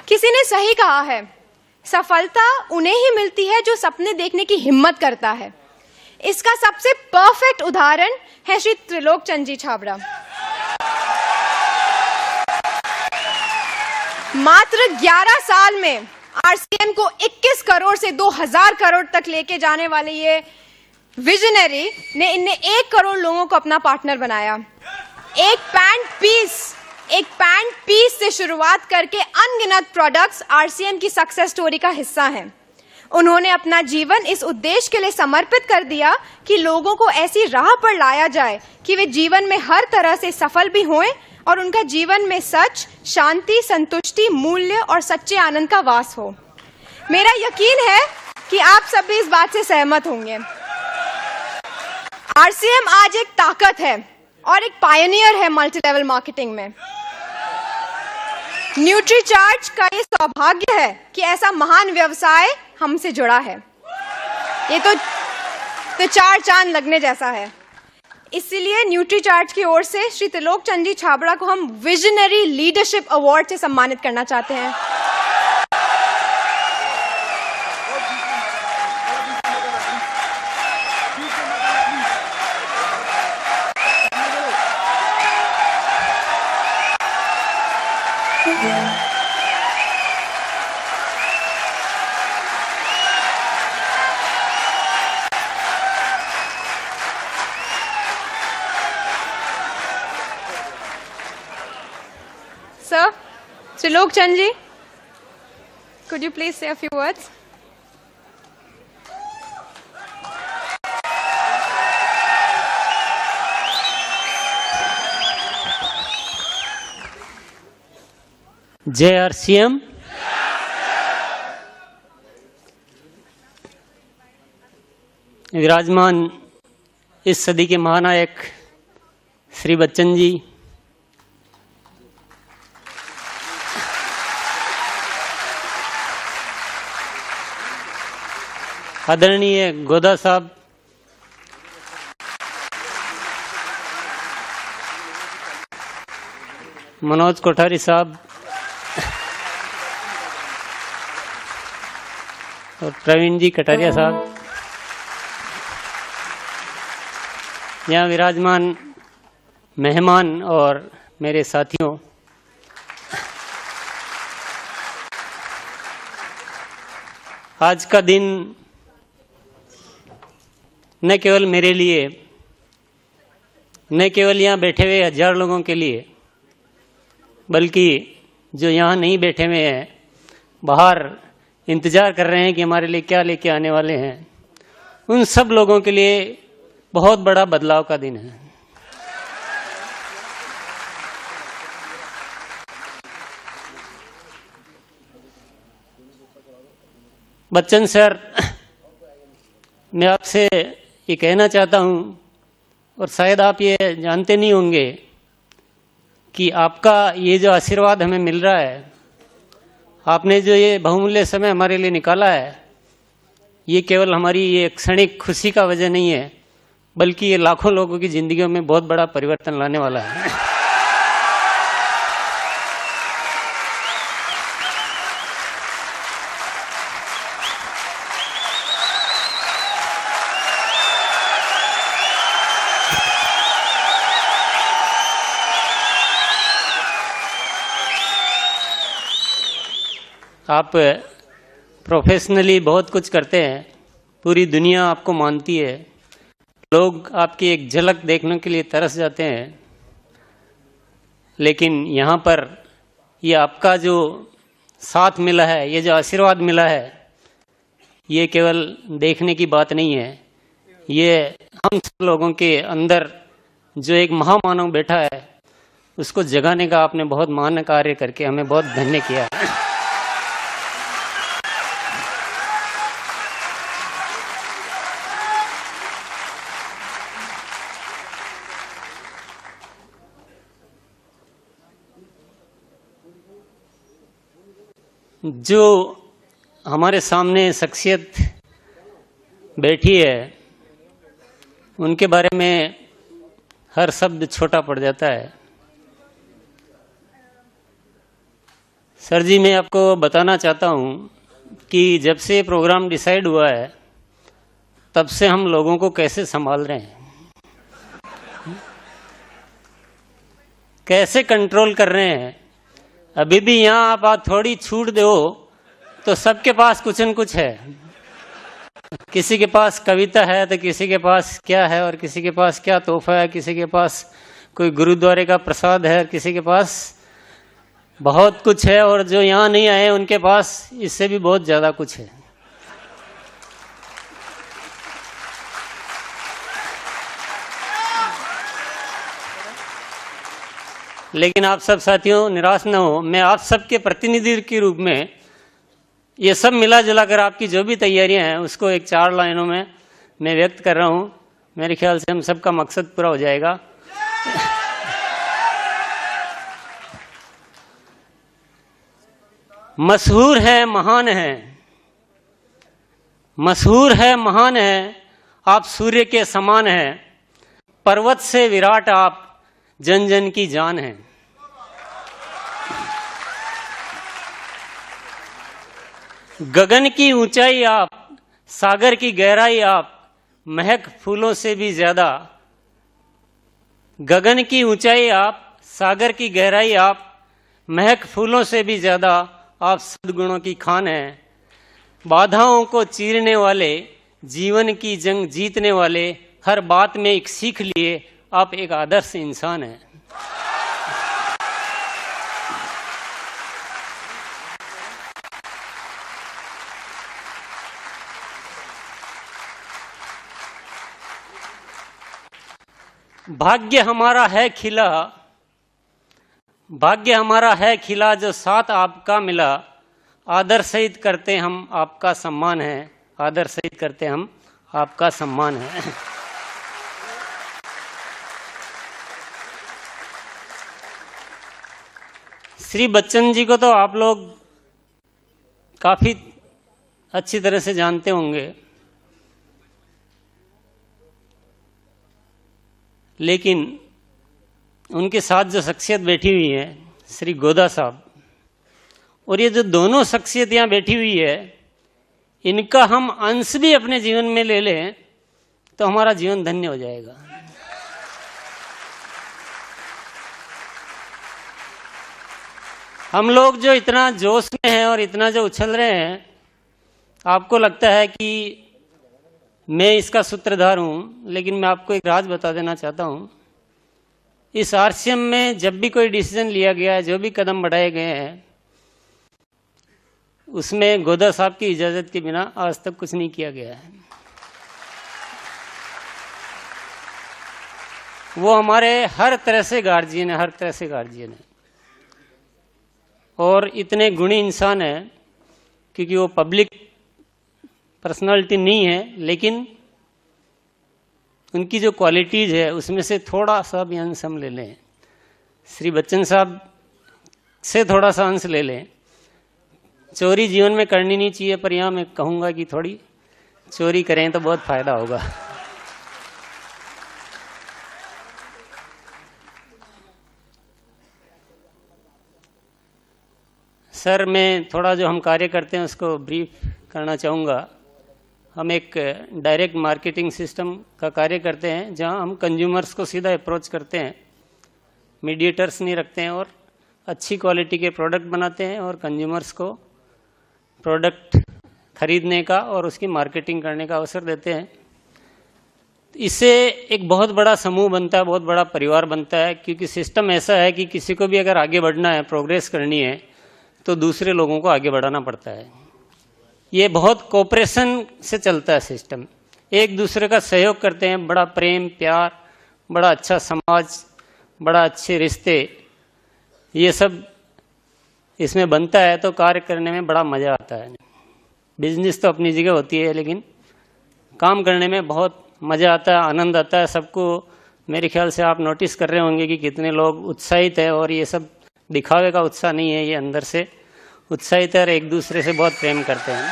किसी ने सही कहा है, सफलता उन्हें ही मिलती है जो सपने देखने की हिम्मत करता है। इसका सबसे परफेक्ट उदाहरण है श्री त्रिलोक चंद जी छाबड़ा। मात्र 11 साल में आरसीएम को 21 करोड़ से 2000 करोड़ तक लेके जाने वाले ये विजनरी ने इनने 1 करोड़ लोगों को अपना पार्टनर बनाया। एक पैंट पीस से शुरुआत करके अनगिनत प्रोडक्ट्स आरसीएम की सक्सेस स्टोरी का हिस्सा हैं। उन्होंने अपना जीवन इस उद्देश्य के लिए समर्पित कर दिया कि लोगों को ऐसी राह पर लाया जाए कि वे जीवन में हर तरह से सफल भी हों और उनका जीवन में सच, शांति, संतुष्टि, मूल्य और सच्चे आनंद का वास हो। मेरा यकीन है कि आप सब भी इस बात से सहमत होंगे। आरसीएम आज एक ताकत है और एक पायनियर है मल्टी लेवल मार्केटिंग में। न्यूट्रीचार्ज का ये सौभाग्य है कि ऐसा महान व्यवसाय हमसे जुड़ा है। ये तो 4 चांद लगने जैसा है। इसीलिए न्यूट्रीचार्ज की ओर से श्री त्रिलोक चंद जी छाबड़ा को हम विजनरी लीडरशिप अवार्ड से सम्मानित करना चाहते हैं। Sir, Trilok Chand ji, could you please say a few words? जय आरसीएम। विराजमान इस सदी के महानायक श्री बच्चन जी, आदरणीय गोदा साहब, मनोज कोठारी साहब और प्रवीण जी कटारिया साहब, यहाँ विराजमान मेहमान और मेरे साथियों, आज का दिन न केवल मेरे लिए, न केवल यहाँ बैठे हुए 1000 लोगों के लिए, बल्कि जो यहाँ नहीं बैठे हुए हैं, बाहर इंतज़ार कर रहे हैं कि हमारे लिए क्या लेके आने वाले हैं, उन सब लोगों के लिए बहुत बड़ा बदलाव का दिन है। बच्चन सर, मैं आपसे ये कहना चाहता हूँ, और शायद आप ये जानते नहीं होंगे कि आपका ये जो आशीर्वाद हमें मिल रहा है, आपने जो ये बहुमूल्य समय हमारे लिए निकाला है, ये केवल हमारी ये क्षणिक खुशी का वजह नहीं है, बल्कि ये लाखों लोगों की जिंदगियों में बहुत बड़ा परिवर्तन लाने वाला है। आप प्रोफेशनली बहुत कुछ करते हैं, पूरी दुनिया आपको मानती है, लोग आपकी एक झलक देखने के लिए तरस जाते हैं, लेकिन यहाँ पर ये आपका जो साथ मिला है, ये जो आशीर्वाद मिला है, ये केवल देखने की बात नहीं है, ये हम सब लोगों के अंदर जो एक महामानव बैठा है, उसको जगाने का आपने बहुत महान कार्य करके हमें बहुत धन्य किया है। जो हमारे सामने शख्सियत बैठी है, उनके बारे में हर शब्द छोटा पड़ जाता है। सर जी, मैं आपको बताना चाहता हूँ कि जब से प्रोग्राम डिसाइड हुआ है तब से हम लोगों को कैसे संभाल रहे हैं, कैसे कंट्रोल कर रहे हैं। अभी भी यहाँ आप थोड़ी छूट दो तो सबके पास कुछ न कुछ है। किसी के पास कविता है तो किसी के पास क्या है, और किसी के पास क्या तोहफा है, किसी के पास कोई गुरुद्वारे का प्रसाद है, किसी के पास बहुत कुछ है, और जो यहाँ नहीं आए उनके पास इससे भी बहुत ज़्यादा कुछ है। लेकिन आप सब साथियों निराश न हो, मैं आप सबके प्रतिनिधि के रूप में ये सब मिला जुला कर आपकी जो भी तैयारियां हैं उसको एक 4 लाइनों में मैं व्यक्त कर रहा हूँ। मेरे ख्याल से हम सबका मकसद पूरा हो जाएगा। मशहूर है, महान है, मशहूर है, महान है, आप सूर्य के समान हैं, पर्वत से विराट आप, जन जन की जान है। गगन की ऊंचाई आप, सागर की गहराई आप, महक फूलों से भी ज्यादा। गगन की ऊंचाई आप, सागर की गहराई आप, महक फूलों से भी ज्यादा, आप सद्गुणों की खान हैं। बाधाओं को चीरने वाले, जीवन की जंग जीतने वाले, हर बात में एक सीख लिए, आप एक आदर्श इंसान हैं। भाग्य हमारा है खिला, भाग्य हमारा है खिला, जो साथ आपका मिला, आदर सहित करते हम आपका सम्मान है, आदर सहित करते हम आपका सम्मान है। श्री बच्चन जी को तो आप लोग काफी अच्छी तरह से जानते होंगे, लेकिन उनके साथ जो शख्सियत बैठी हुई है श्री गोदा साहब, और ये जो दोनों शख्सियत यहाँ बैठी हुई है, इनका हम अंश भी अपने जीवन में ले लें तो हमारा जीवन धन्य हो जाएगा। हम लोग जो इतना जोश में हैं और इतना जो उछल रहे हैं, आपको लगता है कि मैं इसका सूत्रधार हूं, लेकिन मैं आपको एक राज बता देना चाहता हूं। इस आरसीएम में जब भी कोई डिसीजन लिया गया है, जो भी कदम बढ़ाए गए हैं, उसमें गोदा साहब की इजाजत के बिना आज तक कुछ नहीं किया गया है। वो हमारे हर तरह से गार्जियन है, हर तरह से गार्जियन है, और इतने गुणी इंसान है क्योंकि वो पब्लिक पर्सनालिटी नहीं है, लेकिन उनकी जो क्वालिटीज है उसमें से थोड़ा सा भी अंश हम ले लें, श्री बच्चन साहब से थोड़ा सा अंश ले लें। चोरी जीवन में करनी नहीं चाहिए, पर यहाँ मैं कहूँगा कि थोड़ी चोरी करें तो बहुत फायदा होगा। सर, मैं थोड़ा जो हम कार्य करते हैं उसको ब्रीफ करना चाहूँगा। हम एक डायरेक्ट मार्केटिंग सिस्टम का कार्य करते हैं, जहाँ हम कंज्यूमर्स को सीधा अप्रोच करते हैं, मीडिएटर्स नहीं रखते हैं, और अच्छी क्वालिटी के प्रोडक्ट बनाते हैं और कंज्यूमर्स को प्रोडक्ट खरीदने का और उसकी मार्केटिंग करने का अवसर देते हैं। इससे एक बहुत बड़ा समूह बनता है, बहुत बड़ा परिवार बनता है, क्योंकि सिस्टम ऐसा है कि किसी को भी अगर आगे बढ़ना है, प्रोग्रेस करनी है, तो दूसरे लोगों को आगे बढ़ाना पड़ता है। ये बहुत कोऑपरेशन से चलता है सिस्टम, एक दूसरे का सहयोग करते हैं, बड़ा प्रेम प्यार, बड़ा अच्छा समाज, बड़ा अच्छे रिश्ते, ये सब इसमें बनता है, तो कार्य करने में बड़ा मज़ा आता है। बिजनेस तो अपनी जगह होती है, लेकिन काम करने में बहुत मज़ा आता है, आनंद आता है। सबको मेरे ख्याल से आप नोटिस कर रहे होंगे कि कितने लोग उत्साहित है, और ये सब दिखावे का उत्साह नहीं है, ये अंदर से उत्साहित है और एक दूसरे से बहुत प्रेम करते हैं।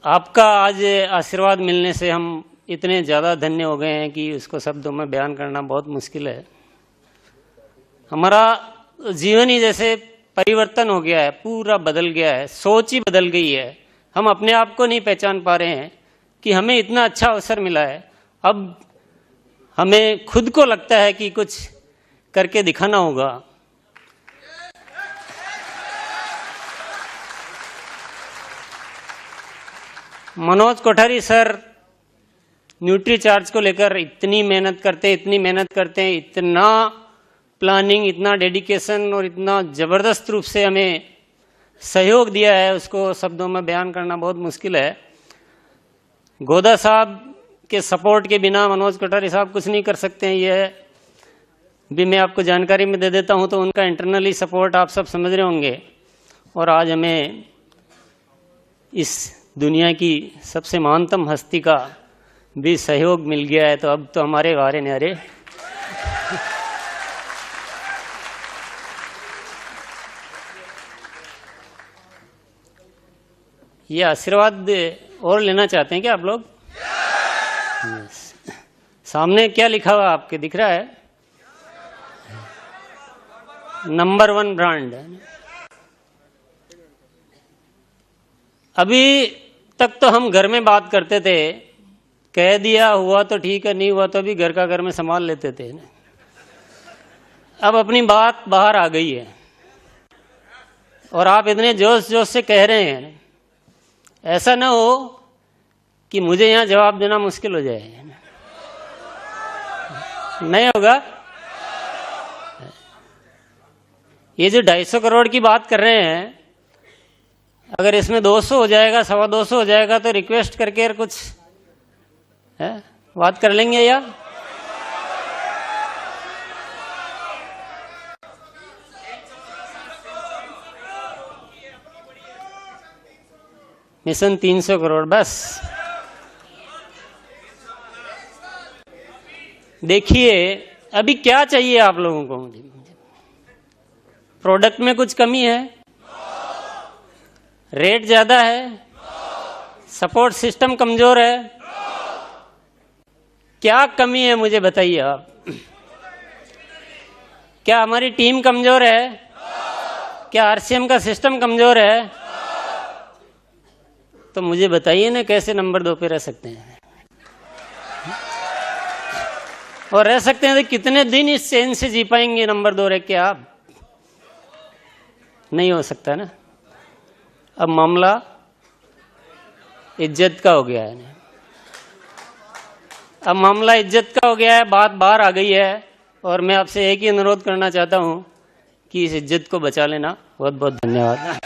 आपका आज आशीर्वाद मिलने से हम इतने ज़्यादा धन्य हो गए हैं कि उसको शब्दों में बयान करना बहुत मुश्किल है। हमारा जीवन ही जैसे परिवर्तन हो गया है, पूरा बदल गया है, सोच ही बदल गई है। हम अपने आप को नहीं पहचान पा रहे हैं कि हमें इतना अच्छा अवसर मिला है। अब हमें खुद को लगता है कि कुछ करके दिखाना होगा। Manoj Kothari sir nutri charge को लेकर इतनी मेहनत करते हैं, इतना प्लानिंग, इतना डेडिकेशन और इतना ज़बरदस्त रूप से हमें सहयोग दिया है, उसको शब्दों में बयान करना बहुत मुश्किल है। गोदा साहब के सपोर्ट के बिना मनोज कोठारी साहब कुछ नहीं कर सकते हैं। ये भी मैं आपको जानकारी में दे देता हूं, तो उनका इंटरनली सपोर्ट आप सब समझ रहे होंगे। और आज हमें इस दुनिया की सबसे महानतम हस्ती का भी सहयोग मिल गया है, तो अब तो हमारे वारे न्यारे। ये आशीर्वाद और लेना चाहते हैं क्या आप लोग? yes. सामने क्या लिखा हुआ आपके दिख रहा है? Number 1 brand. अभी तक तो हम घर में बात करते थे, कह दिया हुआ तो ठीक है, नहीं हुआ तो भी घर का घर में संभाल लेते थे। अब अपनी बात बाहर आ गई है और आप इतने जोश जोश से कह रहे हैं, ऐसा ना हो कि मुझे यहाँ जवाब देना मुश्किल हो जाए। नहीं होगा। ये जो 250 करोड़ की बात कर रहे हैं, अगर इसमें 200 हो जाएगा, 225 हो जाएगा, तो रिक्वेस्ट करके कुछ है बात कर लेंगे या? मिशन 300 करोड़ बस। देखिए अभी क्या चाहिए आप लोगों को? प्रोडक्ट में कुछ कमी है? रेट ज्यादा है? सपोर्ट सिस्टम कमजोर है? क्या कमी है मुझे बताइए आप। क्या हमारी टीम कमजोर है? क्या आरसीएम का सिस्टम कमजोर है? तो मुझे बताइए ना, कैसे नंबर 2 पे रह सकते हैं? और रह सकते हैं तो कितने दिन इस चेन से जी पाएंगे नंबर 2 रह के आप? नहीं हो सकता ना। अब मामला इज्जत का हो गया है। अब मामला इज्जत का हो गया है, बात बाहर आ गई है, और मैं आपसे एक ही अनुरोध करना चाहता हूं कि इस इज्जत को बचा लेना। बहुत बहुत धन्यवाद।